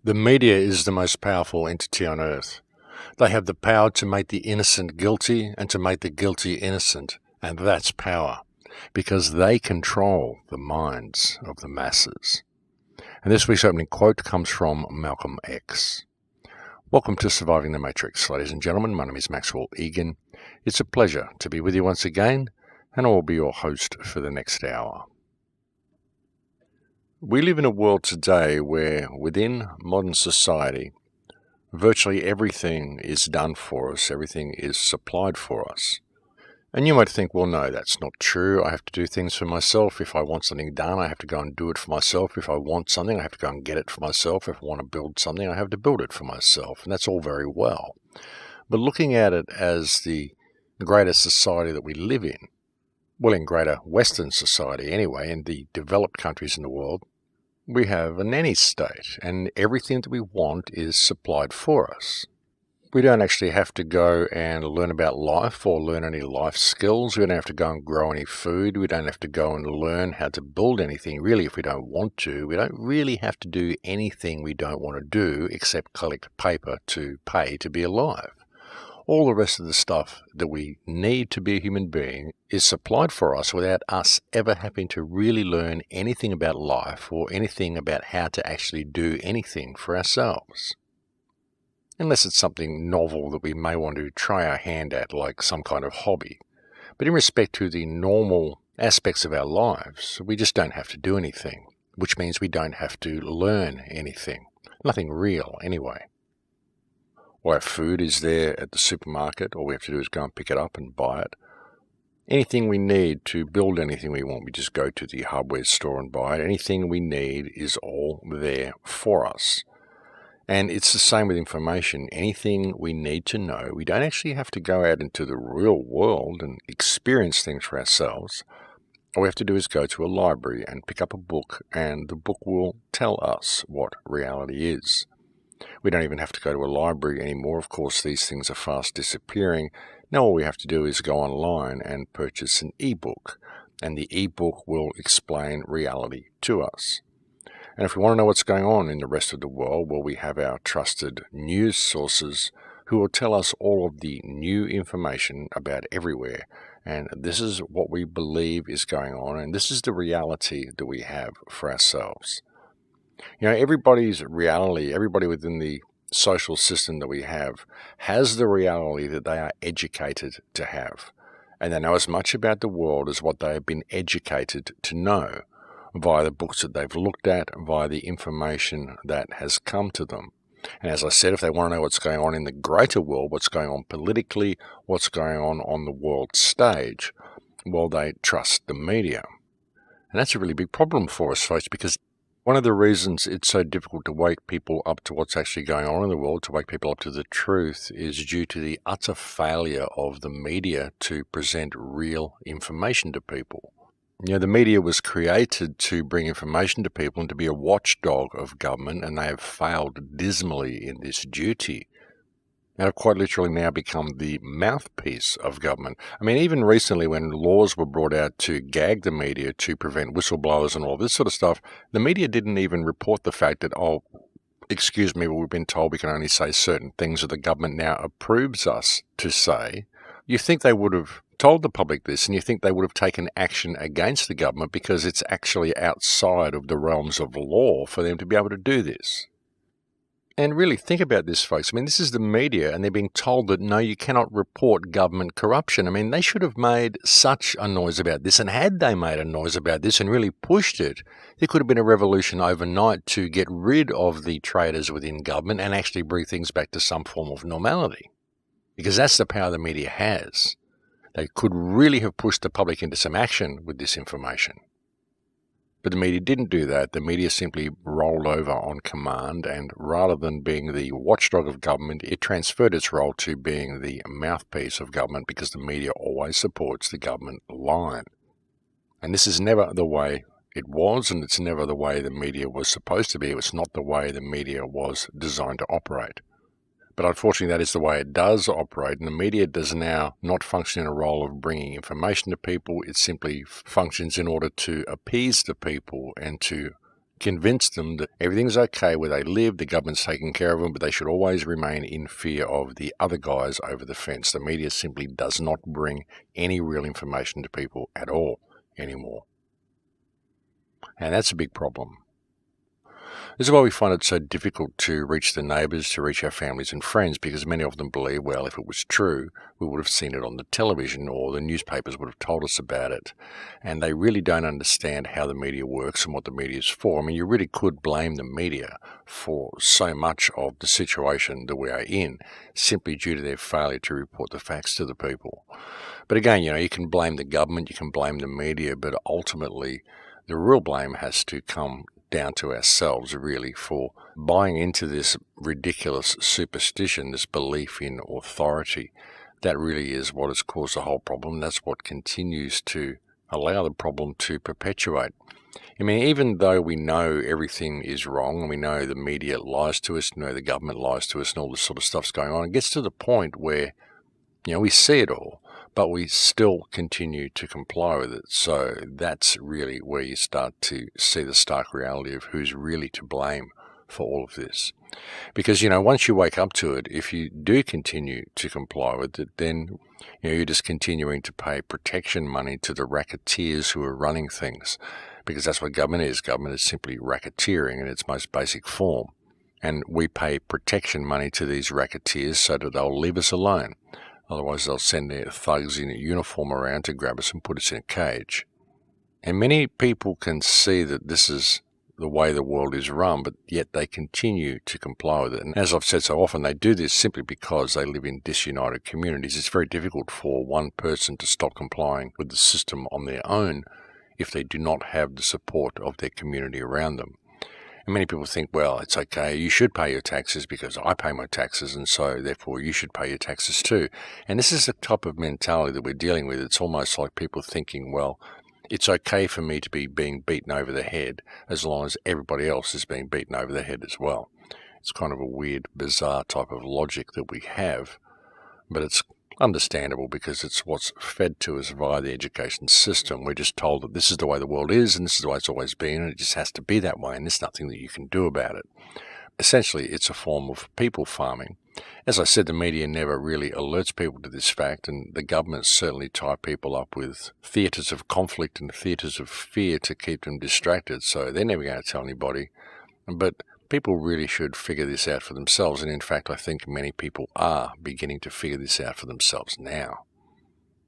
The media is the most powerful entity on earth. They have the power to make the innocent guilty and to make the guilty innocent, and that's power, because they control the minds of the masses. And this week's opening quote comes from Malcolm X. Welcome to Surviving the Matrix, ladies and gentlemen. My name is Maxwell Egan. It's a pleasure to be with you once again, and I will be your host for the next hour. We live in a world today where, within modern society, virtually everything is done for us, everything is supplied for us. And you might think, well, no, that's not true. I have to do things for myself. If I want something done, I have to go and do it for myself. If I want something, I have to go and get it for myself. If I want to build something, I have to build it for myself. And that's all very well. But looking at it as the greater society that we live in, well, in greater Western society anyway, in the developed countries in the world, we have a nanny state, and everything that we want is supplied for us. We don't actually have to go and learn about life or learn any life skills. We don't have to go and grow any food. We don't have to go and learn how to build anything, really, if we don't want to. We don't really have to do anything we don't want to do except collect paper to pay to be alive. All the rest of the stuff that we need to be a human being is supplied for us without us ever having to really learn anything about life or anything about how to actually do anything for ourselves. Unless it's something novel that we may want to try our hand at, like some kind of hobby. But in respect to the normal aspects of our lives, we just don't have to do anything, which means we don't have to learn anything. Nothing real, anyway. Or our food is there at the supermarket. All we have to do is go and pick it up and buy it. Anything we need to build anything we want, we just go to the hardware store and buy it. Anything we need is all there for us. And it's the same with information. Anything we need to know, we don't actually have to go out into the real world and experience things for ourselves. All we have to do is go to a library and pick up a book, and the book will tell us what reality is. We don't even have to go to a library anymore. Of course, these things are fast disappearing. Now all we have to do is go online and purchase an ebook, and the ebook will explain reality to us. And if we want to know what's going on in the rest of the world, well, we have our trusted news sources who will tell us all of the new information about everywhere. And this is what we believe is going on, and this is the reality that we have for ourselves. You know, everybody's reality, everybody within the social system that we have, has the reality that they are educated to have. And they know as much about the world as what they have been educated to know, via the books that they've looked at, via the information that has come to them. And as I said, if they want to know what's going on in the greater world, what's going on politically, what's going on the world stage, well, they trust the media. And that's a really big problem for us, folks, because one of the reasons it's so difficult to wake people up to what's actually going on in the world, to wake people up to the truth, is due to the utter failure of the media to present real information to people. You know, the media was created to bring information to people and to be a watchdog of government, and they have failed dismally in this duty. And have quite literally now become the mouthpiece of government. I mean, even recently when laws were brought out to gag the media to prevent whistleblowers and all this sort of stuff, the media didn't even report the fact that, oh, excuse me, but we've been told we can only say certain things that the government now approves us to say. You think they would have told the public this, and you think they would have taken action against the government because it's actually outside of the realms of law for them to be able to do this. And really think about this, folks. I mean, this is the media, and they're being told that, no, you cannot report government corruption. I mean, they should have made such a noise about this, and had they made a noise about this and really pushed it, there could have been a revolution overnight to get rid of the traitors within government and actually bring things back to some form of normality. Because that's the power the media has. They could really have pushed the public into some action with this information. But the media didn't do that. The media simply rolled over on command, and rather than being the watchdog of government, it transferred its role to being the mouthpiece of government, because the media always supports the government line. And this is never the way it was, and it's never the way the media was supposed to be. It's not the way the media was designed to operate. But unfortunately, that is the way it does operate, and the media does now not function in a role of bringing information to people. It simply functions in order to appease the people and to convince them that everything's okay where they live, the government's taking care of them, but they should always remain in fear of the other guys over the fence. The media simply does not bring any real information to people at all anymore. And that's a big problem. This is why we find it so difficult to reach the neighbours, to reach our families and friends, because many of them believe, well, if it was true, we would have seen it on the television or the newspapers would have told us about it. And they really don't understand how the media works and what the media is for. I mean, you really could blame the media for so much of the situation that we are in, simply due to their failure to report the facts to the people. But again, you can blame the government, you can blame the media, but ultimately the real blame has to come down to ourselves, really, for buying into this ridiculous superstition, this belief in authority. That really is what has caused the whole problem. That's what continues to allow the problem to perpetuate. I mean, even though we know everything is wrong, and we know the media lies to us, the government lies to us, and all this sort of stuff's going on, it gets to the point where, we see it all, but we still continue to comply with it. So that's really where you start to see the stark reality of who's really to blame for all of this. Because, once you wake up to it, if you do continue to comply with it, then, you're just continuing to pay protection money to the racketeers who are running things. Because that's what government is. Government is simply racketeering in its most basic form. And we pay protection money to these racketeers so that they'll leave us alone. Otherwise, they'll send their thugs in a uniform around to grab us and put us in a cage. And many people can see that this is the way the world is run, but yet they continue to comply with it. And as I've said so often, they do this simply because they live in disunited communities. It's very difficult for one person to stop complying with the system on their own if they do not have the support of their community around them. And many people think, well, it's okay, you should pay your taxes because I pay my taxes, and so therefore you should pay your taxes too. And this is the type of mentality that we're dealing with. It's almost like people thinking, well, it's okay for me to be being beaten over the head as long as everybody else is being beaten over the head as well. It's kind of a weird, bizarre type of logic that we have, but it's understandable because it's what's fed to us via the education system. We're just told that this is the way the world is and this is the way it's always been, and it just has to be that way, and there's nothing that you can do about it. Essentially, it's a form of people farming. As I said, the media never really alerts people to this fact, and the government certainly tie people up with theatres of conflict and theatres of fear to keep them distracted, so they're never going to tell anybody. But people really should figure this out for themselves, and in fact I think many people are beginning to figure this out for themselves now.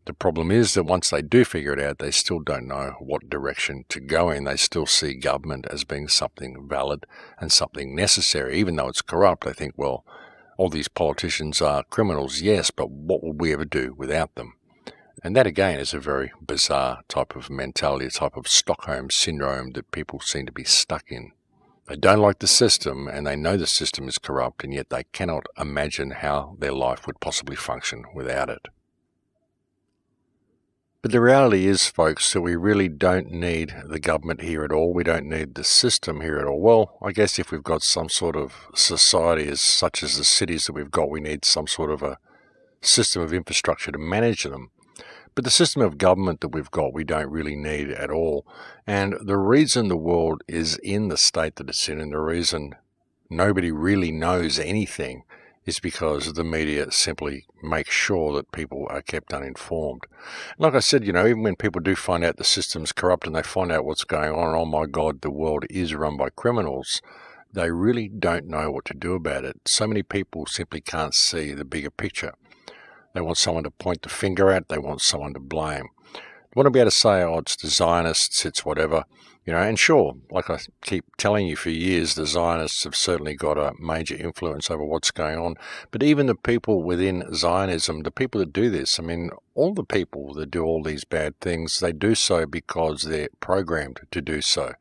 The problem is that once they do figure it out, they still don't know what direction to go in. They still see government as being something valid and something necessary. Even though it's corrupt, they think, well, all these politicians are criminals, yes, but what would we ever do without them? And that, again, is a very bizarre type of mentality, a type of Stockholm syndrome that people seem to be stuck in. They don't like the system, and they know the system is corrupt, and yet they cannot imagine how their life would possibly function without it. But the reality is, folks, that we really don't need the government here at all. We don't need the system here at all. Well, I guess if we've got some sort of society as such as the cities that we've got, we need some sort of a system of infrastructure to manage them. But the system of government that we've got, we don't really need at all. And the reason the world is in the state that it's in, and the reason nobody really knows anything, is because the media simply makes sure that people are kept uninformed. Like I said, even when people do find out the system's corrupt and they find out what's going on, oh my God, the world is run by criminals, they really don't know what to do about it. So many people simply can't see the bigger picture. They want someone to point the finger at, they want someone to blame. They want to be able to say, oh, it's the Zionists, it's whatever. And sure, like I keep telling you for years, the Zionists have certainly got a major influence over what's going on. But even the people within Zionism, the people that do this, all the people that do all these bad things, they do so because they're programmed to do so.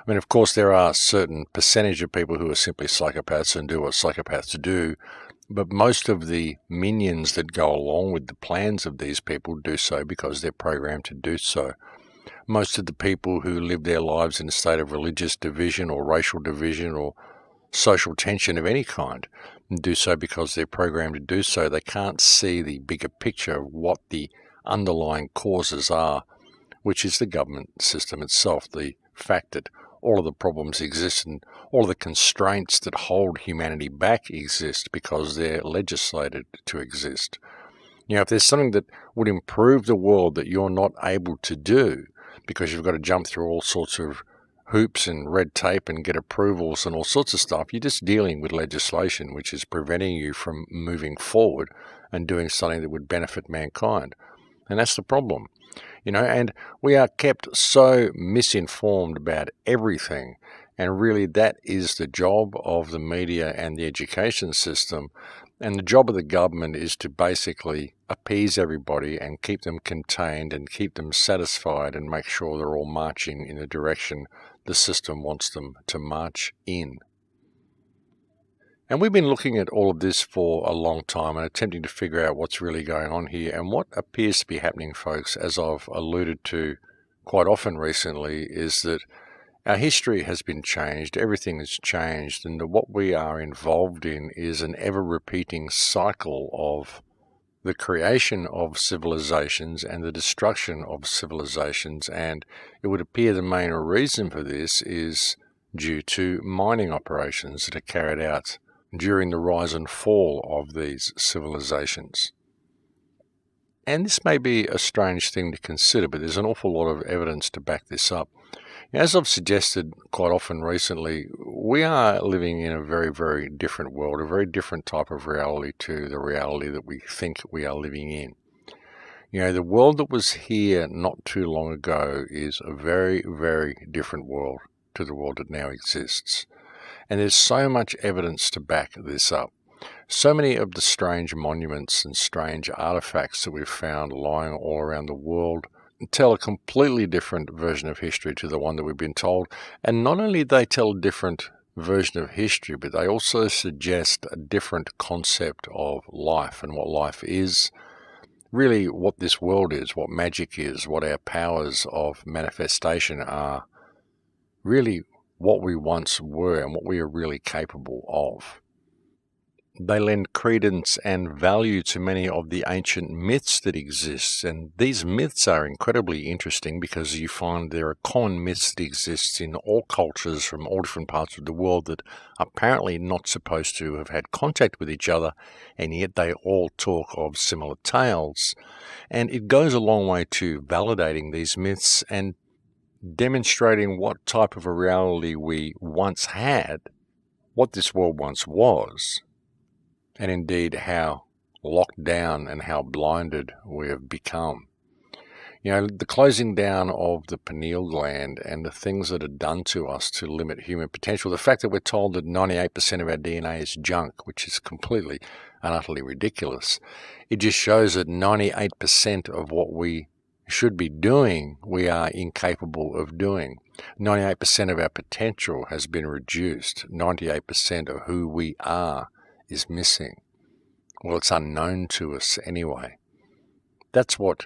Of course, there are a certain percentage of people who are simply psychopaths and do what psychopaths do, but most of the minions that go along with the plans of these people do so because they're programmed to do so. Most of the people who live their lives in a state of religious division or racial division or social tension of any kind do so because they're programmed to do so. They can't see the bigger picture of what the underlying causes are, which is the government system itself, the fact that all of the problems exist and all of the constraints that hold humanity back exist because they're legislated to exist. If there's something that would improve the world that you're not able to do because you've got to jump through all sorts of hoops and red tape and get approvals and all sorts of stuff, you're just dealing with legislation which is preventing you from moving forward and doing something that would benefit mankind. And that's the problem. And we are kept so misinformed about everything. And really that is the job of the media and the education system. And the job of the government is to basically appease everybody and keep them contained and keep them satisfied and make sure they're all marching in the direction the system wants them to march in. And we've been looking at all of this for a long time and attempting to figure out what's really going on here. And what appears to be happening, folks, as I've alluded to quite often recently, is that our history has been changed, everything has changed, and what we are involved in is an ever-repeating cycle of the creation of civilizations and the destruction of civilizations. And it would appear the main reason for this is due to mining operations that are carried out during the rise and fall of these civilizations. And this may be a strange thing to consider, but there's an awful lot of evidence to back this up. As I've suggested quite often recently, we are living in a very, very different world, a very different type of reality to the reality that we think we are living in. The world that was here not too long ago is a very, very different world to the world that now exists. And there's so much evidence to back this up. So many of the strange monuments and strange artifacts that we've found lying all around the world tell a completely different version of history to the one that we've been told. And not only do they tell a different version of history, but they also suggest a different concept of life and what life is, really what this world is, what magic is, what our powers of manifestation are, really what we once were and what we are really capable of. They lend credence and value to many of the ancient myths that exist, and these myths are incredibly interesting because you find there are common myths that exist in all cultures from all different parts of the world that are apparently not supposed to have had contact with each other, and yet they all talk of similar tales. And it goes a long way to validating these myths and demonstrating what type of a reality we once had, what this world once was, and indeed how locked down and how blinded we have become. The closing down of the pineal gland and the things that are done to us to limit human potential, the fact that we're told that 98% of our DNA is junk, which is completely and utterly ridiculous, it just shows that 98% of what we should be doing, we are incapable of doing. 98% of our potential has been reduced. 98% of who we are is missing. Well, it's unknown to us anyway. That's what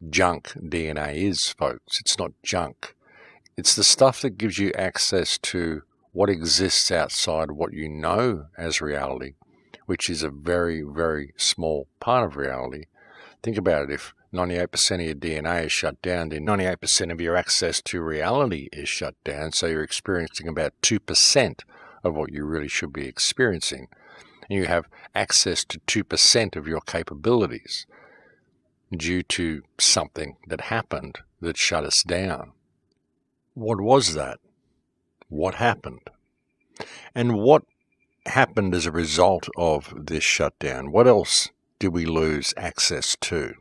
junk DNA is, folks. It's not junk. It's the stuff that gives you access to what exists outside what you know as reality, which is a very, very small part of reality. Think about it. If 98% of your DNA is shut down, then 98% of your access to reality is shut down, so you're experiencing about 2% of what you really should be experiencing. And you have access to 2% of your capabilities due to something that happened that shut us down. What was that? What happened? And what happened as a result of this shutdown? What else did we lose access to?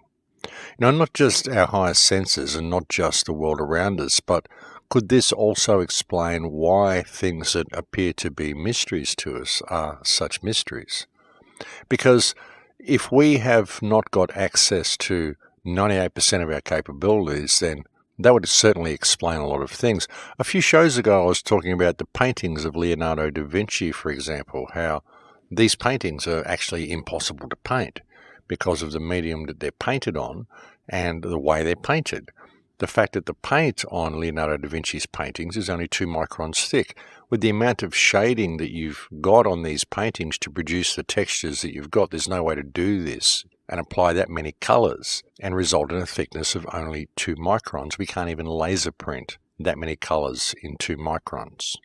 Not just our higher senses and not just the world around us, but could this also explain why things that appear to be mysteries to us are such mysteries? Because if we have not got access to 98% of our capabilities, then that would certainly explain a lot of things. A few shows ago, I was talking about the paintings of Leonardo da Vinci, for example, how these paintings are actually impossible to paint because of the medium that they're painted on and the way they're painted. The fact that the paint on Leonardo da Vinci's paintings is only 2 microns thick. With the amount of shading that you've got on these paintings to produce the textures that you've got, there's no way to do this and apply that many colors and result in a thickness of only 2 microns. We can't even laser print that many colours in 2 microns.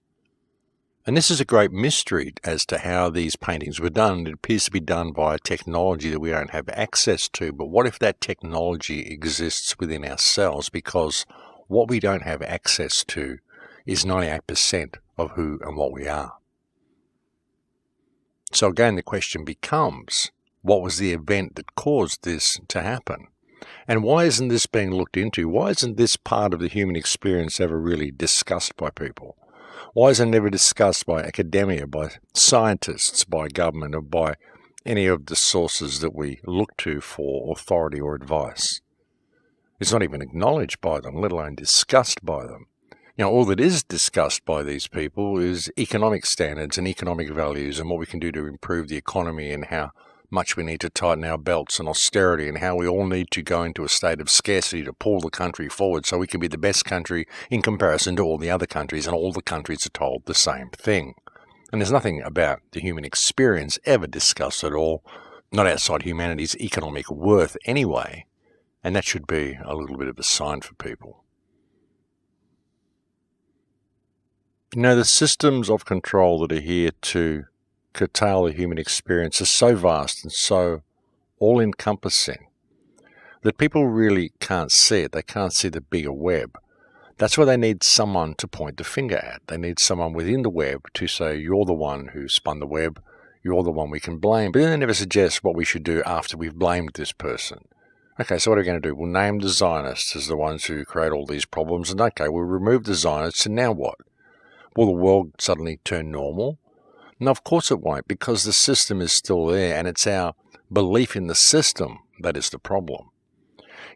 And this is a great mystery as to how these paintings were done. It appears to be done by a technology that we don't have access to. But what if that technology exists within ourselves? Because what we don't have access to is 98% of who and what we are. So again, the question becomes, what was the event that caused this to happen? And why isn't this being looked into? Why isn't this part of the human experience ever really discussed by people? Why is it never discussed by academia, by scientists, by government, or by any of the sources that we look to for authority or advice? It's not even acknowledged by them, let alone discussed by them. All that is discussed by these people is economic standards and economic values and what we can do to improve the economy and how much we need to tighten our belts and austerity and how we all need to go into a state of scarcity to pull the country forward so we can be the best country in comparison to all the other countries, and all the countries are told the same thing. And there's nothing about the human experience ever discussed at all, not outside humanity's economic worth anyway, and that should be a little bit of a sign for people. The systems of control that are here to curtail the human experience are so vast and so all-encompassing that people really can't see it. They can't see the bigger web. That's why they need someone to point the finger at. They need someone within the web to say, you're the one who spun the web, you're the one we can blame. But then they never suggest what we should do after we've blamed this person. Okay, so what are we going to do? We'll name the Zionists as the ones who create all these problems, and okay, we'll remove the Zionists, and now what? Will the world suddenly turn normal? No, of course it won't, because the system is still there, and it's our belief in the system that is the problem.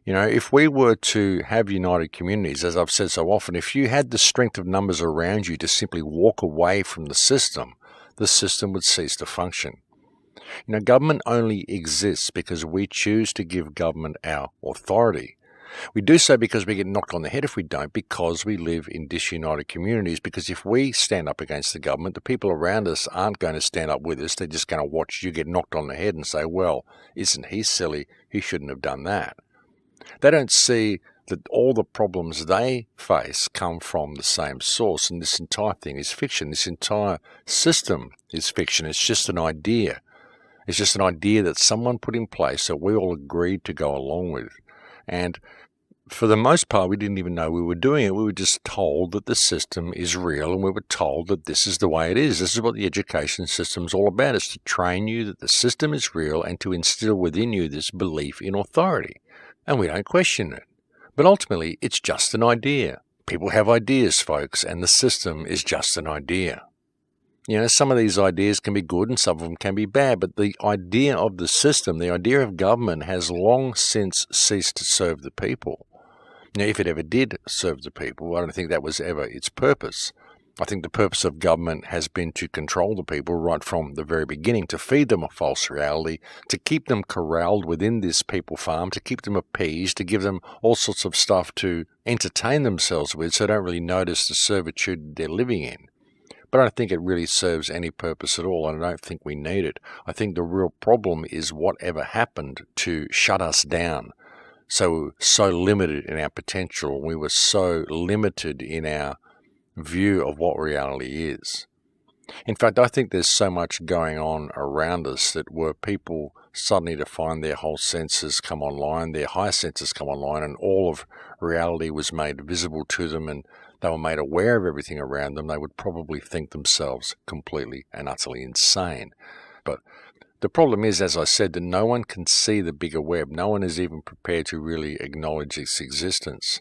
If we were to have united communities, as I've said so often, if you had the strength of numbers around you to simply walk away from the system would cease to function. Government only exists because we choose to give government our authority. We do so because we get knocked on the head if we don't, because we live in disunited communities, because if we stand up against the government, the people around us aren't going to stand up with us. They're just going to watch you get knocked on the head and say, well, isn't he silly? He shouldn't have done that. They don't see that all the problems they face come from the same source, and this entire thing is fiction. This entire system is fiction. It's just an idea. It's just an idea that someone put in place that we all agreed to go along with. And for the most part, we didn't even know we were doing it. We were just told that the system is real, and we were told that this is the way it is. This is what the education system is all about. It's to train you that the system is real and to instill within you this belief in authority. And we don't question it. But ultimately, it's just an idea. People have ideas, folks, and the system is just an idea. Some of these ideas can be good and some of them can be bad, but the idea of the system, the idea of government, has long since ceased to serve the people. If it ever did serve the people, I don't think that was ever its purpose. I think the purpose of government has been to control the people right from the very beginning, to feed them a false reality, to keep them corralled within this people farm, to keep them appeased, to give them all sorts of stuff to entertain themselves with so they don't really notice the servitude they're living in. But I don't think it really serves any purpose at all, and I don't think we need it. I think the real problem is whatever happened to shut us down. So limited in our potential, we were so limited in our view of what reality is. In fact, I think there's so much going on around us that were people suddenly to find their whole senses come online, their high senses come online, and all of reality was made visible to them, and they were made aware of everything around them, they would probably think themselves completely and utterly insane. But the problem is, as I said, that no one can see the bigger web. No one is even prepared to really acknowledge its existence.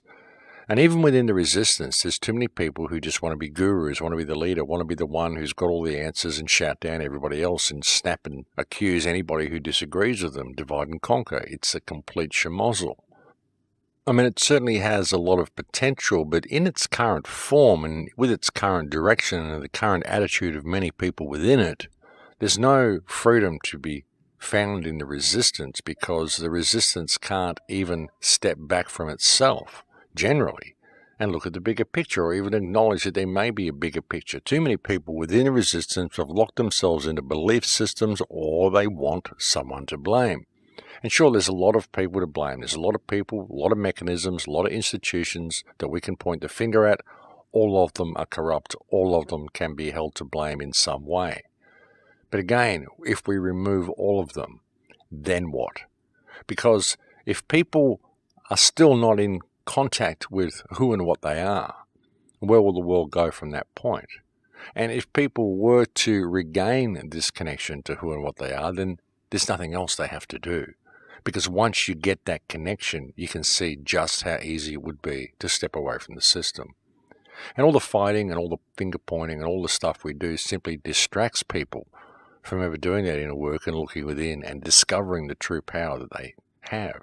And even within the resistance, there's too many people who just want to be gurus, want to be the leader, want to be the one who's got all the answers and shout down everybody else and snap and accuse anybody who disagrees with them, divide and conquer. It's a complete schmozzle. I mean, it certainly has a lot of potential, but in its current form and with its current direction and the current attitude of many people within it, there's no freedom to be found in the resistance, because the resistance can't even step back from itself, generally, and look at the bigger picture or even acknowledge that there may be a bigger picture. Too many people within the resistance have locked themselves into belief systems, or they want someone to blame. And sure, there's a lot of people to blame. There's a lot of people, a lot of mechanisms, a lot of institutions that we can point the finger at. All of them are corrupt. All of them can be held to blame in some way. But again, if we remove all of them, then what? Because if people are still not in contact with who and what they are, where will the world go from that point? And if people were to regain this connection to who and what they are, then there's nothing else they have to do. Because once you get that connection, you can see just how easy it would be to step away from the system. And all the fighting and all the finger pointing and all the stuff we do simply distracts people from ever doing that inner work and looking within and discovering the true power that they have.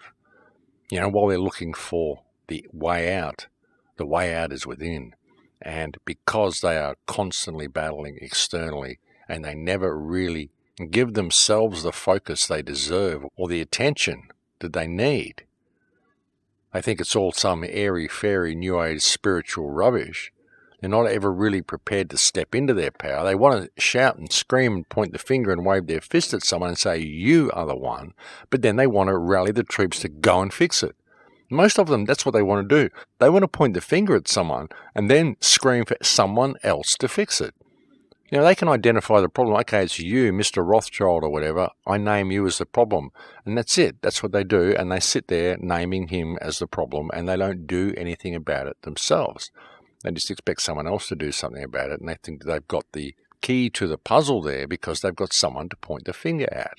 You know, while they're looking for the way out is within. And because they are constantly battling externally and they never really give themselves the focus they deserve or the attention that they need, I think it's all some airy-fairy, new age spiritual rubbish. They're not ever really prepared to step into their power. They want to shout and scream and point the finger and wave their fist at someone and say, you are the one. But then they want to rally the troops to go and fix it. Most of them, that's what they want to do. They want to point the finger at someone and then scream for someone else to fix it. You know, they can identify the problem. Okay, it's you, Mr. Rothschild or whatever. I name you as the problem. And that's it. That's what they do. And they sit there naming him as the problem and they don't do anything about it themselves. They just expect someone else to do something about it. And they think they've got the key to the puzzle there because they've got someone to point the finger at.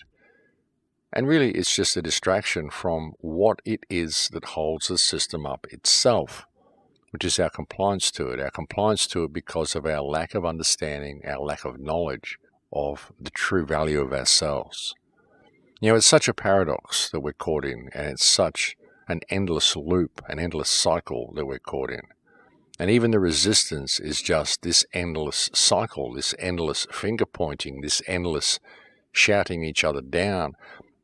And really, it's just a distraction from what it is that holds the system up itself, which is our compliance to it. Our compliance to it because of our lack of understanding, our lack of knowledge of the true value of ourselves. You know, it's such a paradox that we're caught in, and it's such an endless loop, an endless cycle that we're caught in. And even the resistance is just this endless cycle, this endless finger pointing, this endless shouting each other down,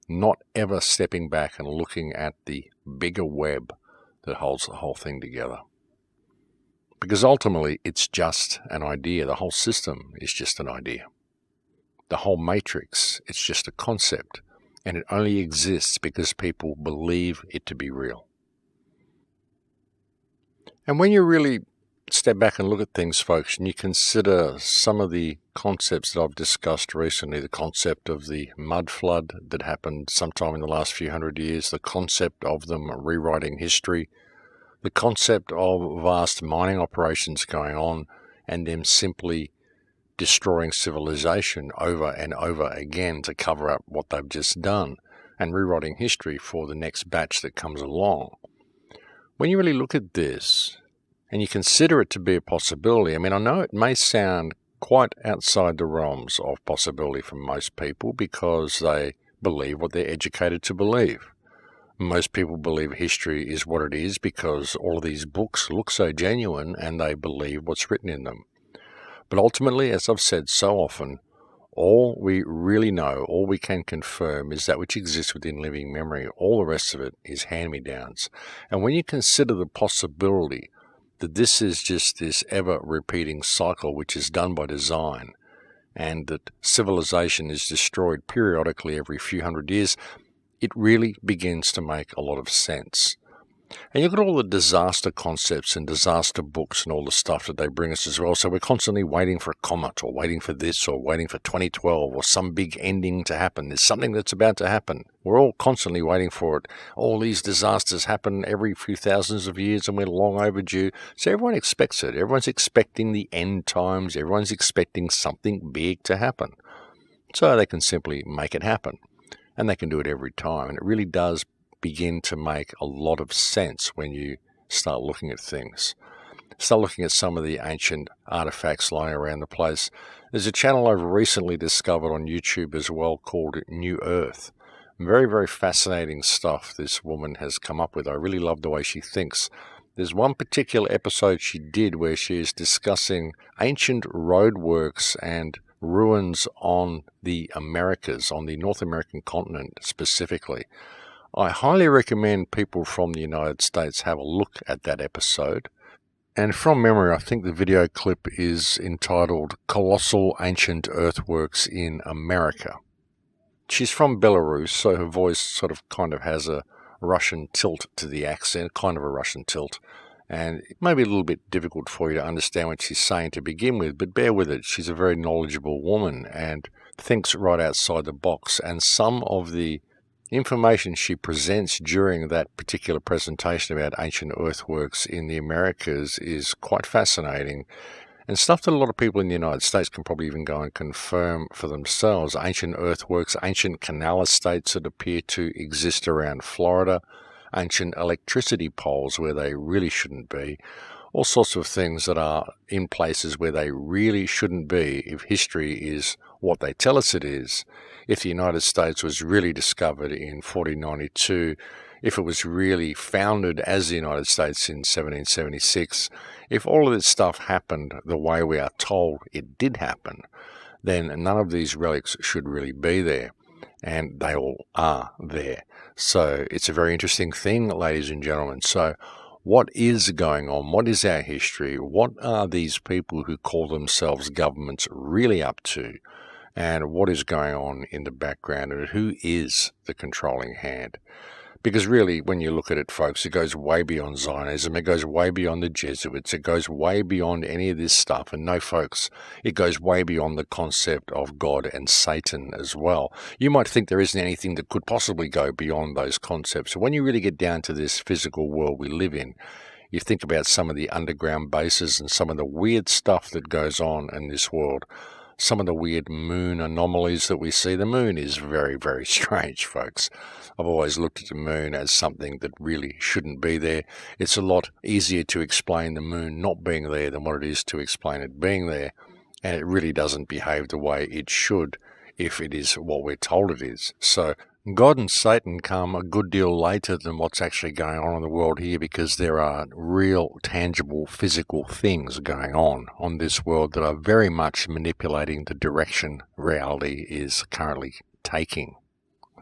not ever stepping back and looking at the bigger web that holds the whole thing together. Because ultimately, it's just an idea. The whole system is just an idea. The whole matrix, it's just a concept. And it only exists because people believe it to be real. And when you really step back and look at things, folks, and you consider some of the concepts that I've discussed recently, the concept of the mud flood that happened sometime in the last few hundred years, the concept of them rewriting history, the concept of vast mining operations going on and them simply destroying civilization over and over again to cover up what they've just done and rewriting history for the next batch that comes along. When you really look at this and you consider it to be a possibility, I mean, I know it may sound quite outside the realms of possibility for most people because they believe what they're educated to believe. Most people believe history is what it is because all of these books look so genuine and they believe what's written in them. But ultimately, as I've said so often, all we really know, all we can confirm is that which exists within living memory. All the rest of it is hand-me-downs. And when you consider the possibility that this is just this ever-repeating cycle which is done by design and that civilization is destroyed periodically every few hundred years, it really begins to make a lot of sense. And you look at all the disaster concepts and disaster books and all the stuff that they bring us as well. So we're constantly waiting for a comet or waiting for this or waiting for 2012 or some big ending to happen. There's something that's about to happen. We're all constantly waiting for it. All these disasters happen every few thousands of years and we're long overdue. So everyone expects it. Everyone's expecting the end times. Everyone's expecting something big to happen. So they can simply make it happen. And they can do it every time. And it really does begin to make a lot of sense when you start looking at things. Start looking at some of the ancient artifacts lying around the place. There's a channel I've recently discovered on YouTube as well called New Earth. Very, very fascinating stuff this woman has come up with. I really love the way she thinks. There's one particular episode she did where she is discussing ancient roadworks and ruins on the Americas, on the North American continent specifically. I highly recommend people from the United States have a look at that episode. And from memory, I think the video clip is entitled Colossal Ancient Earthworks in America. she's from Belarus, so her voice sort of kind of has a Russian tilt to the accent, kind of a Russian tilt. And it may be a little bit difficult for you to understand what she's saying to begin with, but bear with it. She's a very knowledgeable woman and thinks right outside the box. And some of the information she presents during that particular presentation about ancient earthworks in the Americas is quite fascinating. And stuff that a lot of people in the United States can probably even go and confirm for themselves. Ancient earthworks, ancient canal estates that appear to exist around Florida, ancient electricity poles where they really shouldn't be, all sorts of things that are in places where they really shouldn't be if history is what they tell us it is. If the United States was really discovered in 1492, if it was really founded as the United States in 1776, if all of this stuff happened the way we are told it did happen, then none of these relics should really be there. And they all are there. So it's a very interesting thing, ladies and gentlemen. So what is going on? What is our history? What are these people who call themselves governments really up to? And what is going on in the background? And who is the controlling hand? Because really, when you look at it, folks, it goes way beyond Zionism. It goes way beyond the Jesuits. It goes way beyond any of this stuff. And no, folks, it goes way beyond the concept of God and Satan as well. You might think there isn't anything that could possibly go beyond those concepts. So when you really get down to this physical world we live in, you think about some of the underground bases and some of the weird stuff that goes on in this world. Some of the weird moon anomalies that we see. The moon is very, very strange, folks. I've always looked at the moon as something that really shouldn't be there. It's a lot easier to explain the moon not being there than what it is to explain it being there. And it really doesn't behave the way it should if it is what we're told it is. So God and Satan come a good deal later than what's actually going on in the world here, because there are real, tangible, physical things going on this world that are very much manipulating the direction reality is currently taking.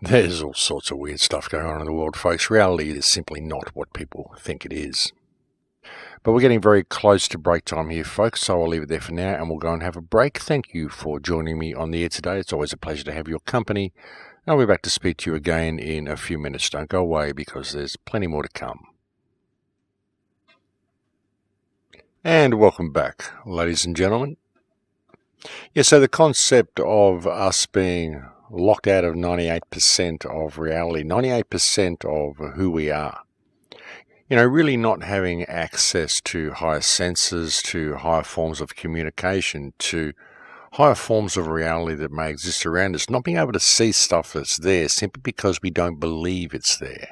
There's all sorts of weird stuff going on in the world, folks. Reality is simply not what people think it is. But we're getting very close to break time here, folks, so I'll leave it there for now and we'll go and have a break. Thank you for joining me on the air today. It's always a pleasure to have your company. I'll be back to speak to you again in a few minutes. Don't go away because there's plenty more to come. And welcome back, ladies and gentlemen. Yeah, so the concept of us being locked out of 98% of reality, 98% of who we are, really not having access to higher senses, to higher forms of communication, to higher forms of reality that may exist around us, not being able to see stuff that's there simply because we don't believe it's there.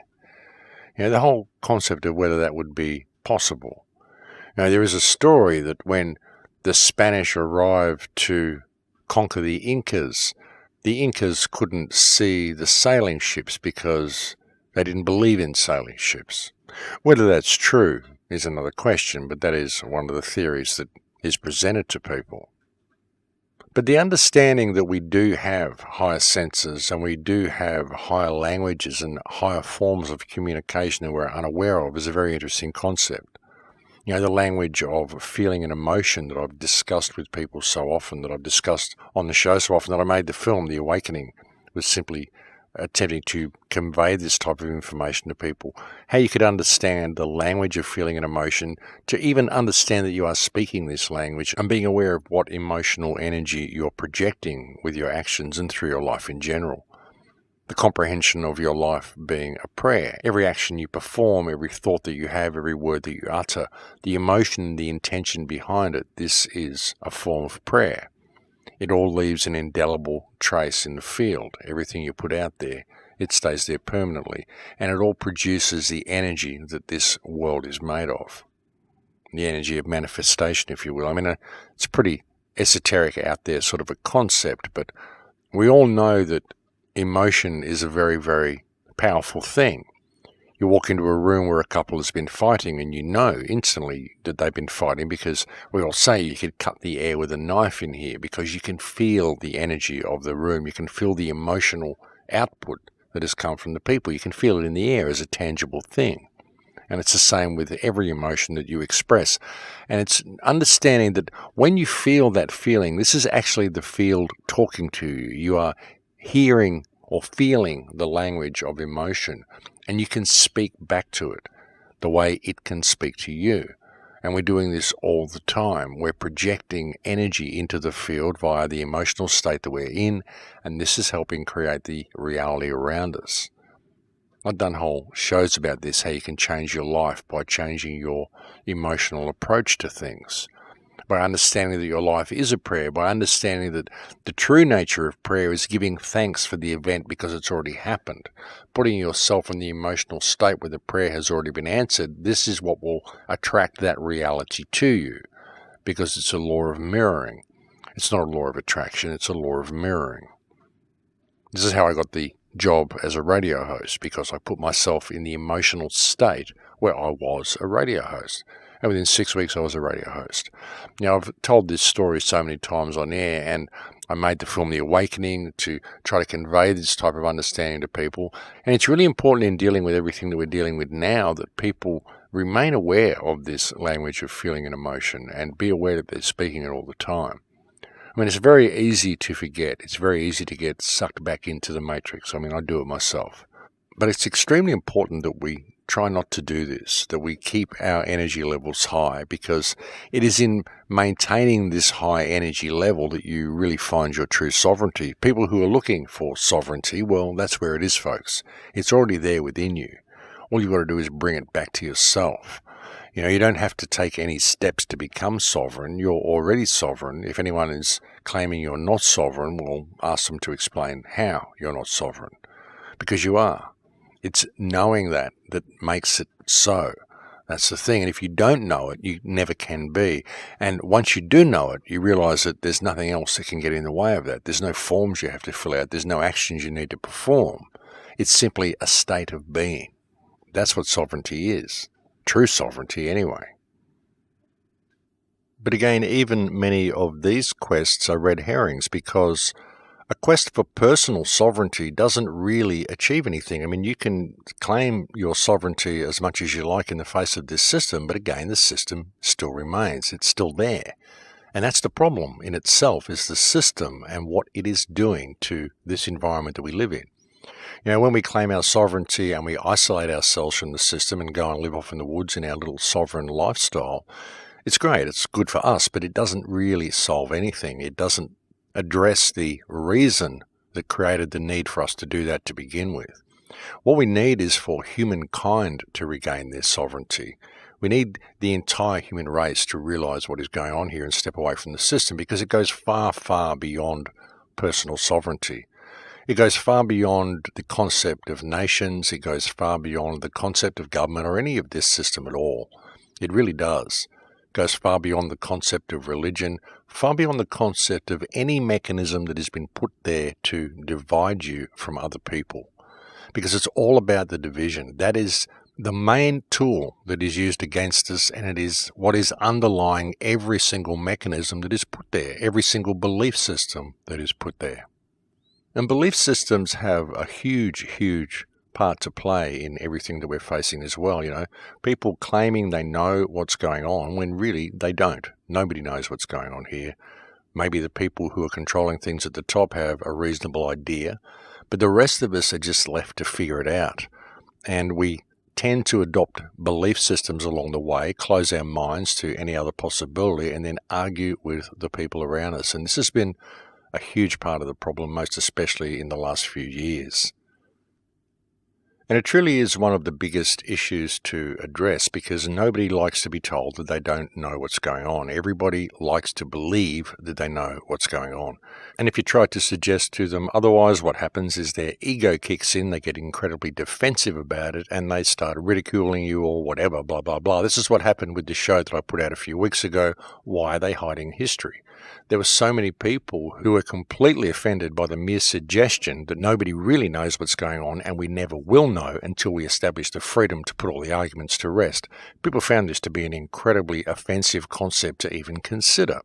The whole concept of whether that would be possible. There is a story that when the Spanish arrived to conquer the Incas couldn't see the sailing ships because they didn't believe in sailing ships. Whether that's true is another question, but that is one of the theories that is presented to people. But the understanding that we do have higher senses and we do have higher languages and higher forms of communication that we're unaware of is a very interesting concept. The language of feeling and emotion that I've discussed with people so often, that I've discussed on the show so often, that I made the film, The Awakening, was simply attempting to convey this type of information to people. How you could understand the language of feeling and emotion, to even understand that you are speaking this language and being aware of what emotional energy you're projecting with your actions and through your life in general. The comprehension of your life being a prayer. Every action you perform, every thought that you have, every word that you utter, the emotion, the intention behind it, this is a form of prayer. It all leaves an indelible trace in the field. Everything you put out there, it stays there permanently. And it all produces the energy that this world is made of. The energy of manifestation, if you will. It's pretty esoteric out there, sort of a concept, but we all know that emotion is a very, very powerful thing. You walk into a room where a couple has been fighting and you know instantly that they've been fighting, because we all say you could cut the air with a knife in here, because you can feel the energy of the room. You can feel the emotional output that has come from the people. You can feel it in the air as a tangible thing. And it's the same with every emotion that you express. And it's understanding that when you feel that feeling, this is actually the field talking to you. You are hearing or feeling the language of emotion, and you can speak back to it the way it can speak to you. And we're doing this all the time. We're projecting energy into the field via the emotional state that we're in, and this is helping create the reality around us. I've done whole shows about this, how you can change your life by changing your emotional approach to things, by understanding that your life is a prayer, by understanding that the true nature of prayer is giving thanks for the event because it's already happened, putting yourself in the emotional state where the prayer has already been answered. This is what will attract that reality to you, because it's a law of mirroring. It's not a law of attraction, it's a law of mirroring. This is how I got the job as a radio host, because I put myself in the emotional state where I was a radio host. And within 6 weeks, I was a radio host. Now, I've told this story so many times on air, and I made the film The Awakening to try to convey this type of understanding to people. And it's really important in dealing with everything that we're dealing with now that people remain aware of this language of feeling and emotion and be aware that they're speaking it all the time. I mean, it's very easy to forget. It's very easy to get sucked back into the matrix. I mean, I do it myself. But it's extremely important that we try not to do this, that we keep our energy levels high, because it is in maintaining this high energy level that you really find your true sovereignty. People who are looking for sovereignty, well, that's where it is, folks. It's already there within you. All you've got to do is bring it back to yourself. You know, you don't have to take any steps to become sovereign. You're already sovereign. If anyone is claiming you're not sovereign, well, ask them to explain how you're not sovereign. Because you are. It's knowing that makes it so. That's the thing. And if you don't know it, you never can be. And once you do know it, you realize that there's nothing else that can get in the way of that. There's no forms you have to fill out. There's no actions you need to perform. It's simply a state of being. That's what sovereignty is. True sovereignty, anyway. But again, even many of these quests are red herrings, because a quest for personal sovereignty doesn't really achieve anything. I mean, you can claim your sovereignty as much as you like in the face of this system, but again, the system still remains. It's still there. And that's the problem in itself, is the system and what it is doing to this environment that we live in. You know, when we claim our sovereignty and we isolate ourselves from the system and go and live off in the woods in our little sovereign lifestyle, it's great, it's good for us, but it doesn't really solve anything. It doesn't address the reason that created the need for us to do that to begin with. What we need is for humankind to regain their sovereignty. We need the entire human race to realize what is going on here and step away from the system, because it goes far, far beyond personal sovereignty. It goes far beyond the concept of nations. It goes far beyond the concept of government or any of this system at all. It really does. It goes far beyond the concept of religion, far beyond the concept of any mechanism that has been put there to divide you from other people. Because it's all about the division. That is the main tool that is used against us, and it is what is underlying every single mechanism that is put there, every single belief system that is put there. And belief systems have a huge, huge part to play in everything that we're facing as well. You know, people claiming they know what's going on when really they don't. Nobody knows what's going on here. Maybe the people who are controlling things at the top have a reasonable idea, but the rest of us are just left to figure it out. And we tend to adopt belief systems along the way, close our minds to any other possibility, and then argue with the people around us. And this has been a huge part of the problem, most especially in the last few years. And it truly is one of the biggest issues to address, because nobody likes to be told that they don't know what's going on. Everybody likes to believe that they know what's going on. And if you try to suggest to them otherwise, what happens is their ego kicks in, they get incredibly defensive about it, and they start ridiculing you or whatever, blah, blah, blah. This is what happened with the show that I put out a few weeks ago, Why Are They Hiding History? There were so many people who were completely offended by the mere suggestion that nobody really knows what's going on, and we never will know until we establish the freedom to put all the arguments to rest. People found this to be an incredibly offensive concept to even consider.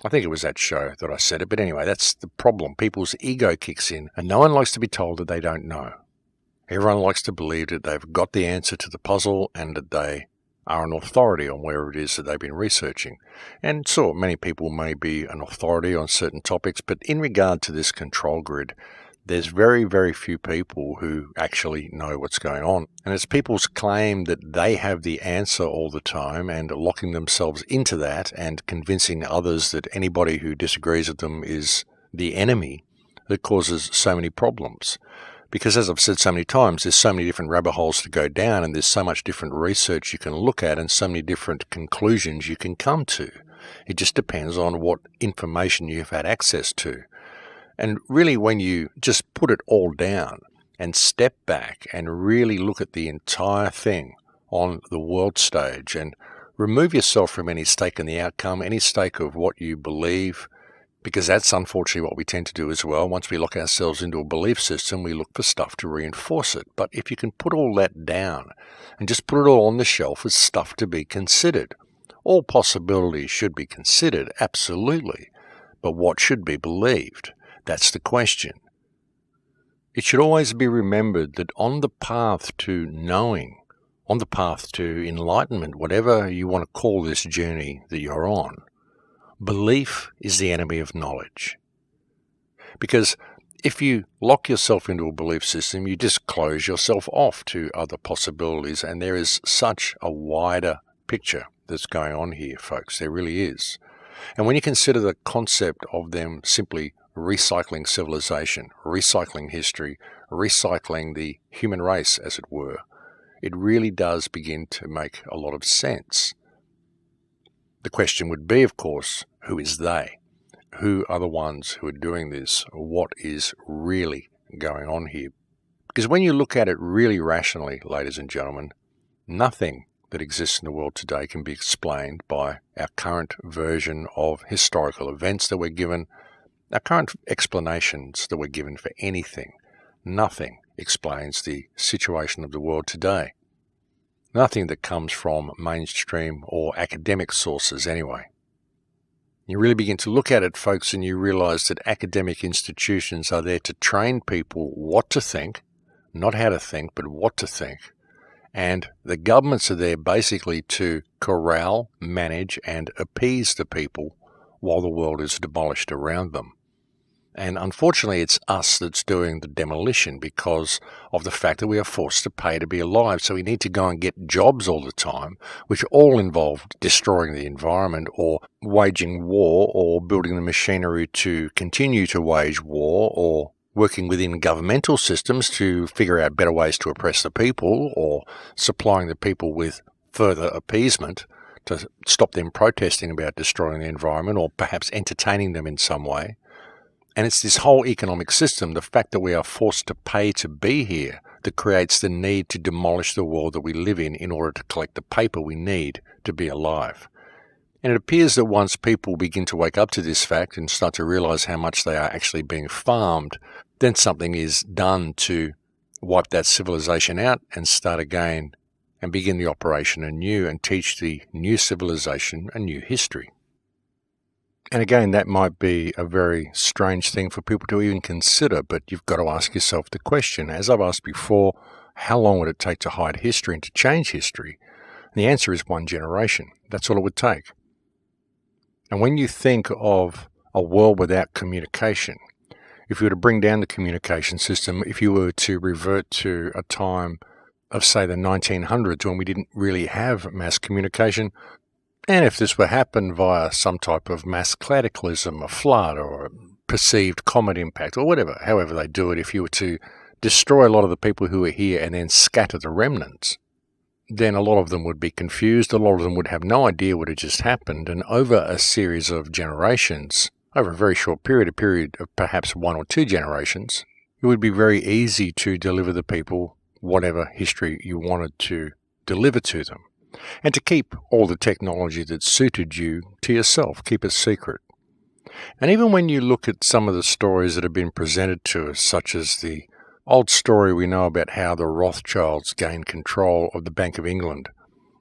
I think it was that show that I said it, but anyway, that's the problem. People's ego kicks in, and no one likes to be told that they don't know. Everyone likes to believe that they've got the answer to the puzzle and that they are an authority on where it is that they've been researching. And so many people may be an authority on certain topics, but in regard to this control grid, there's very, very few people who actually know what's going on. And it's people's claim that they have the answer all the time and locking themselves into that and convincing others that anybody who disagrees with them is the enemy that causes so many problems. Because as I've said so many times, there's so many different rabbit holes to go down, and there's so much different research you can look at and so many different conclusions you can come to. It just depends on what information you've had access to. And really, when you just put it all down and step back and really look at the entire thing on the world stage and remove yourself from any stake in the outcome, any stake of what you believe, because that's unfortunately what we tend to do as well. Once we lock ourselves into a belief system, we look for stuff to reinforce it. But if you can put all that down and just put it all on the shelf as stuff to be considered, all possibilities should be considered, absolutely. But what should be believed? That's the question. It should always be remembered that on the path to knowing, on the path to enlightenment, whatever you want to call this journey that you're on, belief is the enemy of knowledge. Because if you lock yourself into a belief system, you just close yourself off to other possibilities, and there is such a wider picture that's going on here, folks. There really is. And when you consider the concept of them simply recycling civilization, recycling history, recycling the human race, as it were, it really does begin to make a lot of sense. The question would be, of course, who is they? Who are the ones who are doing this? What is really going on here? Because when you look at it really rationally, ladies and gentlemen, nothing that exists in the world today can be explained by our current version of historical events that we're given, our current explanations that we're given for anything. Nothing explains the situation of the world today. Nothing that comes from mainstream or academic sources anyway. You really begin to look at it, folks, and you realize that academic institutions are there to train people what to think, not how to think, but what to think. And the governments are there basically to corral, manage, and appease the people while the world is demolished around them. And unfortunately, it's us that's doing the demolition because of the fact that we are forced to pay to be alive. So we need to go and get jobs all the time, which all involve destroying the environment or waging war or building the machinery to continue to wage war or working within governmental systems to figure out better ways to oppress the people or supplying the people with further appeasement to stop them protesting about destroying the environment or perhaps entertaining them in some way. And it's this whole economic system, the fact that we are forced to pay to be here, that creates the need to demolish the world that we live in order to collect the paper we need to be alive. And it appears that once people begin to wake up to this fact and start to realize how much they are actually being farmed, then something is done to wipe that civilization out and start again and begin the operation anew and teach the new civilization a new history. And again, that might be a very strange thing for people to even consider, but you've got to ask yourself the question, as I've asked before, how long would it take to hide history and to change history? And the answer is 1 generation. That's all it would take. And when you think of a world without communication, if you were to bring down the communication system, if you were to revert to a time of, say, the 1900s when we didn't really have mass communication, and if this were happen via some type of mass cataclysm, a flood or a perceived comet impact or whatever, however they do it, if you were to destroy a lot of the people who are here and then scatter the remnants, then a lot of them would be confused, a lot of them would have no idea what had just happened, and over a series of generations, over a very short period, a period of perhaps 1 or 2 generations, it would be very easy to deliver the people whatever history you wanted to deliver to them. And to keep all the technology that suited you to yourself, keep it secret. And even when you look at some of the stories that have been presented to us, such as the old story we know about how the Rothschilds gained control of the Bank of England.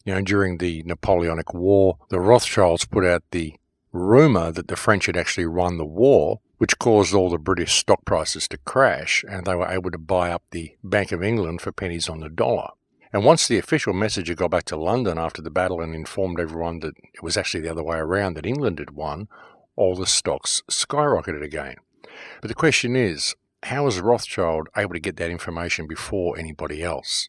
During the Napoleonic War, the Rothschilds put out the rumour that the French had actually won the war, which caused all the British stock prices to crash, and they were able to buy up the Bank of England for pennies on the dollar. And once the official messenger got back to London after the battle and informed everyone that it was actually the other way around, that England had won, all the stocks skyrocketed again. But the question is, how was Rothschild able to get that information before anybody else?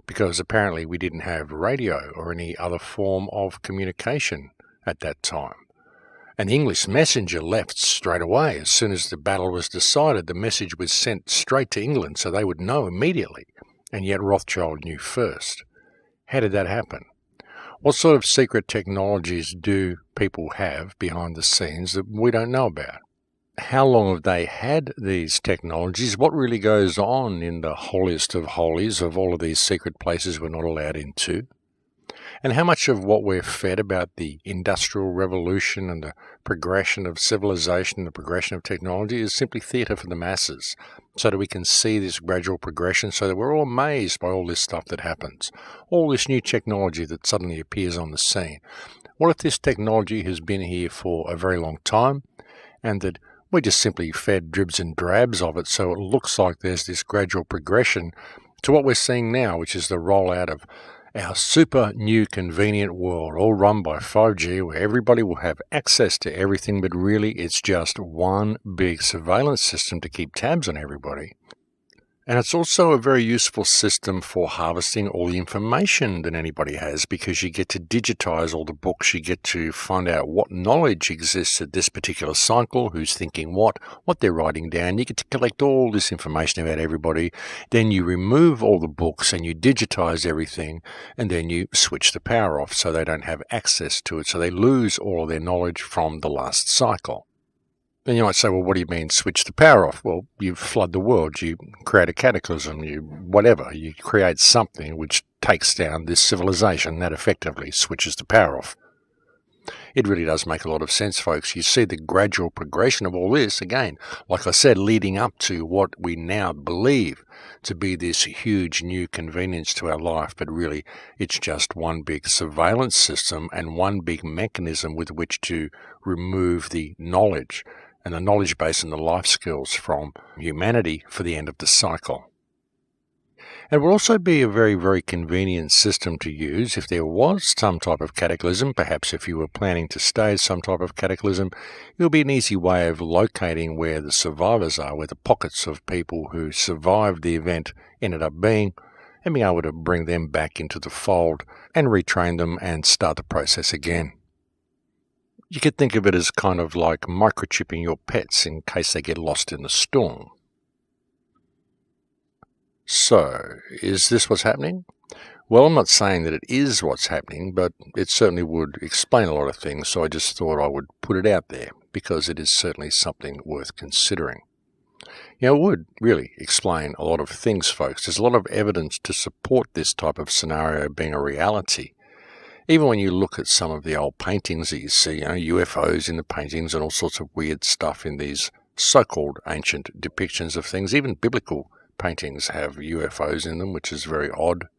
Because apparently we didn't have radio or any other form of communication at that time. And the English messenger left straight away. As soon as the battle was decided, the message was sent straight to England so they would know immediately. And yet Rothschild knew first. How did that happen? What sort of secret technologies do people have behind the scenes that we don't know about? How long have they had these technologies? What really goes on in the holiest of holies of all of these secret places we're not allowed into? And how much of what we're fed about the Industrial Revolution and the progression of civilization, the progression of technology, is simply theatre for the masses, so that we can see this gradual progression, so that we're all amazed by all this stuff that happens, all this new technology that suddenly appears on the scene. What if this technology has been here for a very long time, and that we just simply fed dribs and drabs of it, so it looks like there's this gradual progression to what we're seeing now, which is the rollout of our super new convenient world, all run by 5G, where everybody will have access to everything, but really it's just one big surveillance system to keep tabs on everybody. And it's also a very useful system for harvesting all the information that anybody has, because you get to digitize all the books, you get to find out what knowledge exists at this particular cycle, who's thinking what they're writing down. You get to collect all this information about everybody. Then you remove all the books and you digitize everything, and then you switch the power off so they don't have access to it, so they lose all of their knowledge from the last cycle. And you might say, well, what do you mean switch the power off? Well, you flood the world, you create a cataclysm, you create something which takes down this civilization. That effectively switches the power off. It really does make a lot of sense, folks. You see the gradual progression of all this, again, like I said, leading up to what we now believe to be this huge new convenience to our life, but really it's just one big surveillance system and one big mechanism with which to remove the knowledge and the knowledge base and the life skills from humanity for the end of the cycle. It would also be a very, very convenient system to use if there was some type of cataclysm. Perhaps if you were planning to stage some type of cataclysm, it would be an easy way of locating where the survivors are, where the pockets of people who survived the event ended up being, and being able to bring them back into the fold and retrain them and start the process again. You could think of it as kind of like microchipping your pets in case they get lost in the storm. So, is this what's happening? Well, I'm not saying that it is what's happening, but it certainly would explain a lot of things, so I just thought I would put it out there, because it is certainly something worth considering. It would really explain a lot of things, folks. There's a lot of evidence to support this type of scenario being a reality. Even when you look at some of the old paintings that you see, UFOs in the paintings and all sorts of weird stuff in these so-called ancient depictions of things, even biblical paintings have UFOs in them, which is very odd.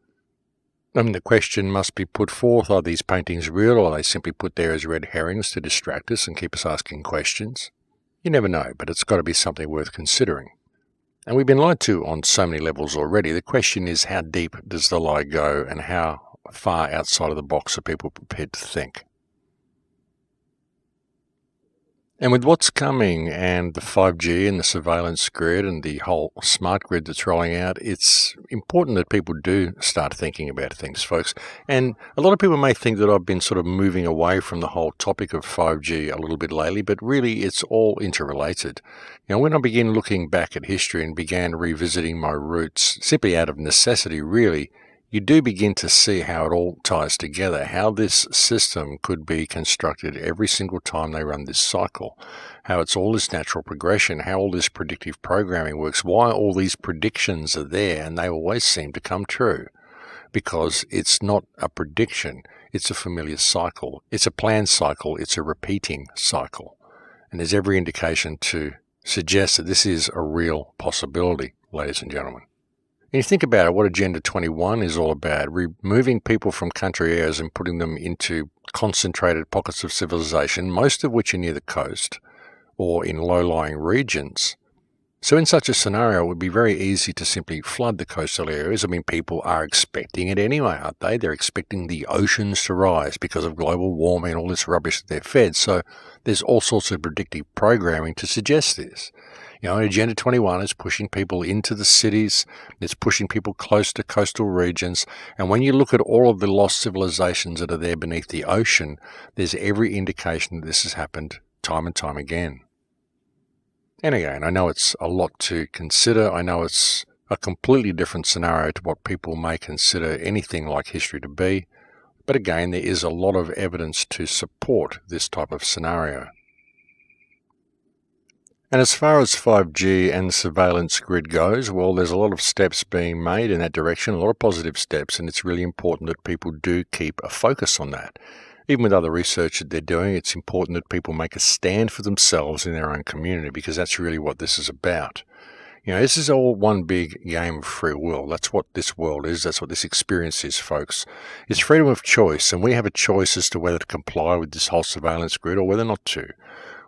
I mean, the question must be put forth, are these paintings real, or are they simply put there as red herrings to distract us and keep us asking questions? You never know, but it's got to be something worth considering. And we've been lied to on so many levels already. The question is, how deep does the lie go, and how far outside of the box are people prepared to think? And with what's coming and the 5G and the surveillance grid and the whole smart grid that's rolling out, it's important that people do start thinking about things, folks. And a lot of people may think that I've been sort of moving away from the whole topic of 5G a little bit lately, but really it's all interrelated. When I began looking back at history and began revisiting my roots, simply out of necessity, really, you do begin to see how it all ties together, how this system could be constructed every single time they run this cycle, how it's all this natural progression, how all this predictive programming works, why all these predictions are there and they always seem to come true. Because it's not a prediction, it's a familiar cycle, it's a planned cycle, it's a repeating cycle. And there's every indication to suggest that this is a real possibility, ladies and gentlemen. And you think about it, what Agenda 21 is all about, removing people from country areas and putting them into concentrated pockets of civilization, most of which are near the coast or in low-lying regions. So in such a scenario, it would be very easy to simply flood the coastal areas. I mean, people are expecting it anyway, aren't they? They're expecting the oceans to rise because of global warming and all this rubbish that they're fed. So there's all sorts of predictive programming to suggest this. Agenda 21 is pushing people into the cities, it's pushing people close to coastal regions, and when you look at all of the lost civilizations that are there beneath the ocean, there's every indication that this has happened time and time again. And again, I know it's a lot to consider. I know it's a completely different scenario to what people may consider anything like history to be. But again, there is a lot of evidence to support this type of scenario. And as far as 5G and surveillance grid goes, well, there's a lot of steps being made in that direction, a lot of positive steps, and it's really important that people do keep a focus on that. Even with other research that they're doing, it's important that people make a stand for themselves in their own community, because that's really what this is about. This is all one big game of free will. That's what this world is. That's what this experience is, folks. It's freedom of choice, and we have a choice as to whether to comply with this whole surveillance grid or whether not to.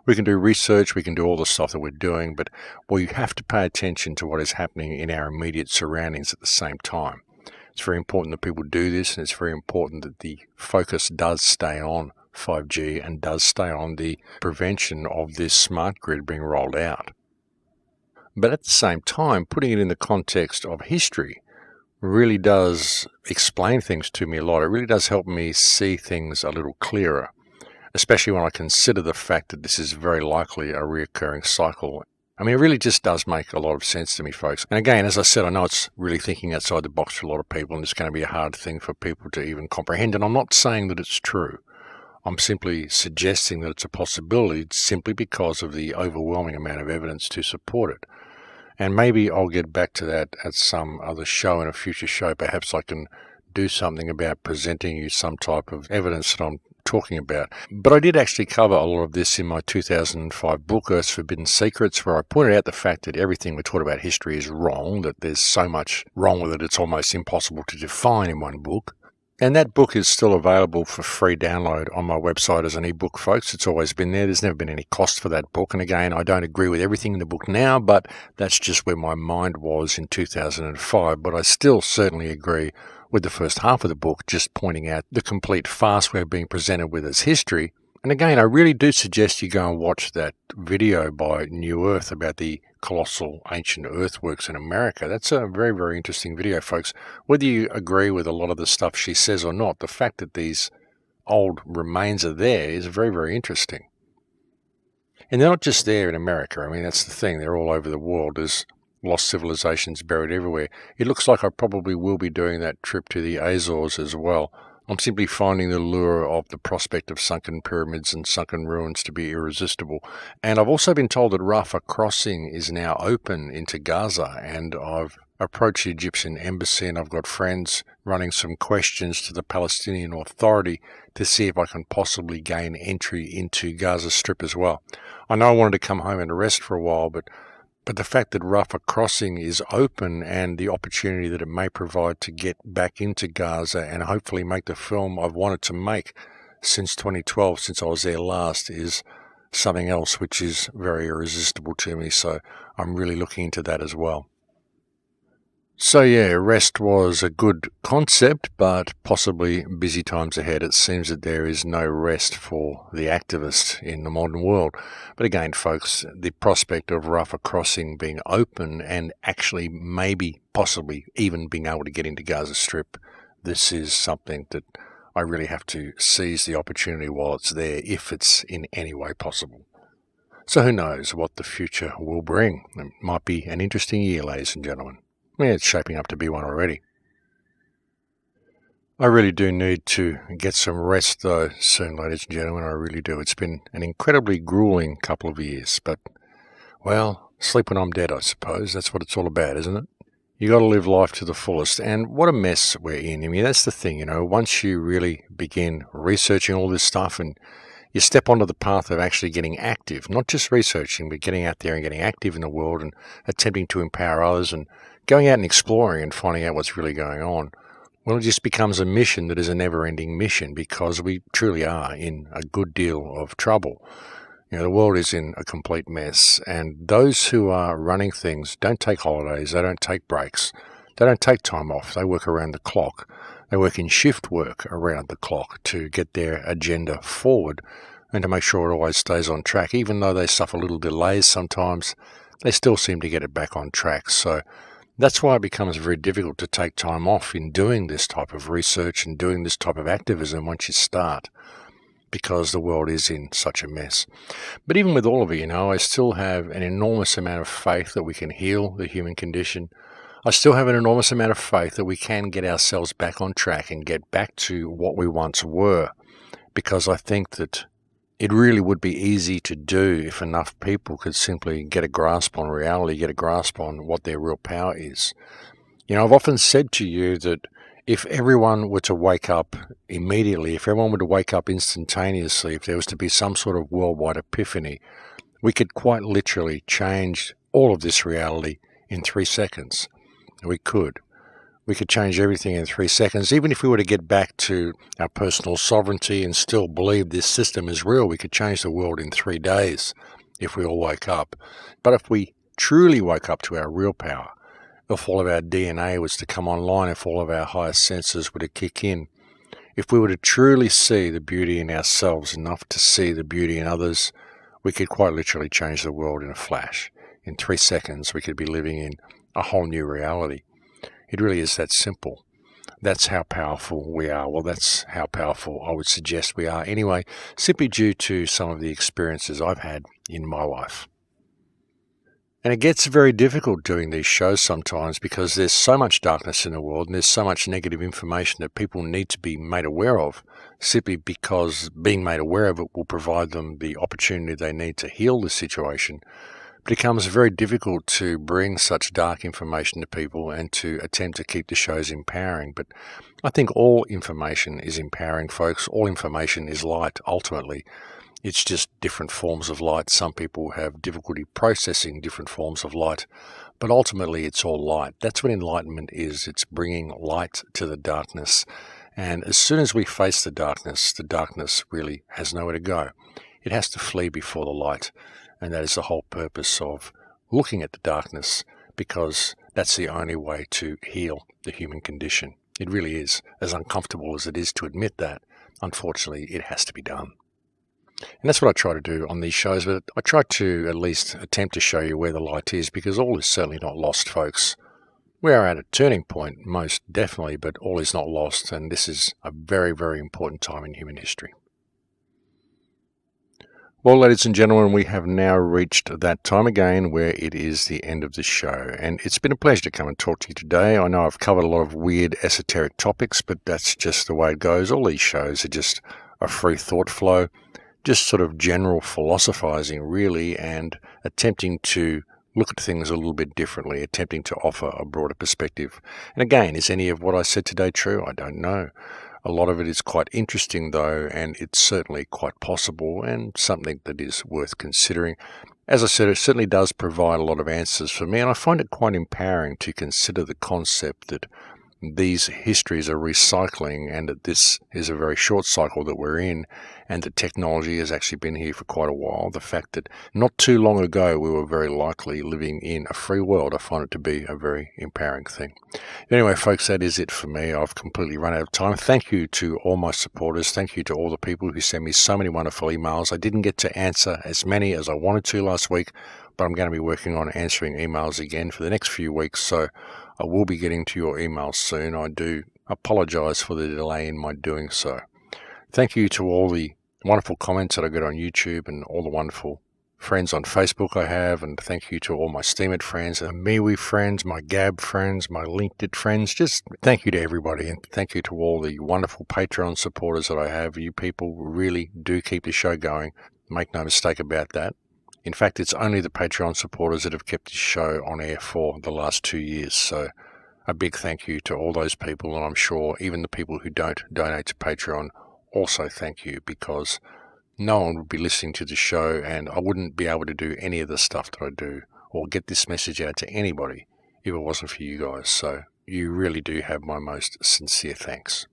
We can do research, we can do all the stuff that we're doing, but we have to pay attention to what is happening in our immediate surroundings at the same time. It's very important that people do this, and it's very important that the focus does stay on 5G and does stay on the prevention of this smart grid being rolled out. But at the same time, putting it in the context of history really does explain things to me a lot. It really does help me see things a little clearer, especially when I consider the fact that this is very likely a recurring cycle. I mean, it really just does make a lot of sense to me, folks. And again, as I said, I know it's really thinking outside the box for a lot of people, and it's going to be a hard thing for people to even comprehend. And I'm not saying that it's true. I'm simply suggesting that it's a possibility simply because of the overwhelming amount of evidence to support it. And maybe I'll get back to that at some other show, in a future show. Perhaps I can do something about presenting you some type of evidence that I'm talking about. But I did actually cover a lot of this in my 2005 book, Earth's Forbidden Secrets, where I pointed out the fact that everything we're taught about history is wrong, that there's so much wrong with it, it's almost impossible to define in one book. And that book is still available for free download on my website as an ebook, folks. It's always been there. There's never been any cost for that book. And again, I don't agree with everything in the book now, but that's just where my mind was in 2005. But I still certainly agree with the first half of the book, just pointing out the complete farce we're being presented with as history. And again, I really do suggest you go and watch that video by New Earth about the colossal ancient earthworks in America. That's a very, very interesting video, folks. Whether you agree with a lot of the stuff she says or not, the fact that these old remains are there is very, very interesting. And they're not just there in America. I mean, that's the thing. They're all over the world. There's lost civilizations buried everywhere. It looks like I probably will be doing that trip to the Azores as well. I'm simply finding the lure of the prospect of sunken pyramids and sunken ruins to be irresistible. And I've also been told that Rafah crossing is now open into Gaza, and I've approached the Egyptian embassy, and I've got friends running some questions to the Palestinian Authority to see if I can possibly gain entry into Gaza Strip as well. I know I wanted to come home and rest for a while, but the fact that Rafah crossing is open and the opportunity that it may provide to get back into Gaza and hopefully make the film I've wanted to make since 2012, since I was there last, is something else which is very irresistible to me. So I'm really looking into that as well. So yeah, rest was a good concept, but possibly busy times ahead. It seems that there is no rest for the activist in the modern world. But again, folks, the prospect of Rafah crossing being open and actually maybe, possibly even being able to get into Gaza Strip, this is something that I really have to seize the opportunity while it's there, if it's in any way possible. So who knows what the future will bring. It might be an interesting year, ladies and gentlemen. Yeah, it's shaping up to be one already. I really do need to get some rest, though, soon, ladies and gentlemen. I really do. It's been an incredibly grueling couple of years, but, well, sleep when I'm dead, I suppose. That's what it's all about, isn't it? You got to live life to the fullest, and what a mess we're in. I mean, that's the thing, once you really begin researching all this stuff and you step onto the path of actually getting active, not just researching, but getting out there and getting active in the world and attempting to empower others and going out and exploring and finding out what's really going on, well, it just becomes a mission that is a never-ending mission, because we truly are in a good deal of trouble. The world is in a complete mess, and those who are running things don't take holidays, they don't take breaks, they don't take time off, they work around the clock. They work in shift work around the clock to get their agenda forward and to make sure it always stays on track. Even though they suffer little delays sometimes, they still seem to get it back on track. So that's why it becomes very difficult to take time off in doing this type of research and doing this type of activism once you start, because the world is in such a mess. But even with all of it, I still have an enormous amount of faith that we can heal the human condition. I still have an enormous amount of faith that we can get ourselves back on track and get back to what we once were, because I think that it really would be easy to do if enough people could simply get a grasp on reality, get a grasp on what their real power is. I've often said to you that if everyone were to wake up immediately, if everyone were to wake up instantaneously, if there was to be some sort of worldwide epiphany, we could quite literally change all of this reality in 3 seconds. We could. We could change everything in 3 seconds. Even if we were to get back to our personal sovereignty and still believe this system is real, we could change the world in 3 days if we all woke up. But if we truly woke up to our real power, if all of our DNA was to come online, if all of our higher senses were to kick in, if we were to truly see the beauty in ourselves enough to see the beauty in others, we could quite literally change the world in a flash. In 3 seconds, we could be living in a whole new reality. It really is that simple. That's how powerful we are. Well, that's how powerful I would suggest we are anyway, simply due to some of the experiences I've had in my life. And it gets very difficult doing these shows sometimes because there's so much darkness in the world and there's so much negative information that people need to be made aware of, simply because being made aware of it will provide them the opportunity they need to heal the situation. But it becomes very difficult to bring such dark information to people and to attempt to keep the shows empowering. But I think all information is empowering, folks. All information is light, ultimately. It's just different forms of light. Some people have difficulty processing different forms of light, but ultimately it's all light. That's what enlightenment is. It's bringing light to the darkness. And as soon as we face the darkness really has nowhere to go. It has to flee before the light. And that is the whole purpose of looking at the darkness, because that's the only way to heal the human condition. It really is. As uncomfortable as it is to admit that, unfortunately, it has to be done. And that's what I try to do on these shows, but I try to at least attempt to show you where the light is, because all is certainly not lost, folks. We are at a turning point, most definitely, but all is not lost, and this is a very, very important time in human history. Well, ladies and gentlemen, we have now reached that time again where it is the end of the show, and it's been a pleasure to come and talk to you today. I know I've covered a lot of weird esoteric topics, but that's just the way it goes. All these shows are just a free thought flow, just sort of general philosophizing, really, and attempting to look at things a little bit differently, attempting to offer a broader perspective. And again, is any of what I said today true? I don't know. A lot of it is quite interesting, though, and it's certainly quite possible and something that is worth considering. As I said, it certainly does provide a lot of answers for me, and I find it quite empowering to consider the concept that these histories are recycling and that this is a very short cycle that we're in, and that technology has actually been here for quite a while. The fact that not too long ago we were very likely living in a free world, I find it to be a very empowering thing. Anyway, folks, that is it for me. I've completely run out of time. Thank you to all my supporters. Thank you to all the people who send me so many wonderful emails. I didn't get to answer as many as I wanted to last week, but I'm going to be working on answering emails again for the next few weeks, so I will be getting to your emails soon. I do apologize for the delay in my doing so. Thank you to all the wonderful comments that I get on YouTube and all the wonderful friends on Facebook I have, and thank you to all my Steemit friends, my MeWe friends, my Gab friends, my LinkedIn friends. Just thank you to everybody, and thank you to all the wonderful Patreon supporters that I have. You people really do keep the show going. Make no mistake about that. In fact, it's only the Patreon supporters that have kept this show on air for the last 2 years. So a big thank you to all those people, and I'm sure even the people who don't donate to Patreon also thank you, because no one would be listening to the show, and I wouldn't be able to do any of the stuff that I do or get this message out to anybody if it wasn't for you guys. So you really do have my most sincere thanks.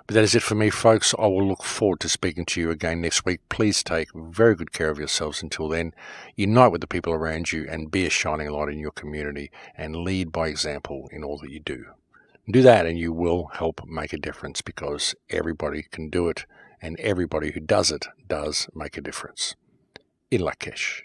But that is it for me, folks. I will look forward to speaking to you again next week. Please take very good care of yourselves until then. Unite with the people around you and be a shining light in your community, and lead by example in all that you do. Do that and you will help make a difference, because everybody can do it, and everybody who does it does make a difference. In Lakesh.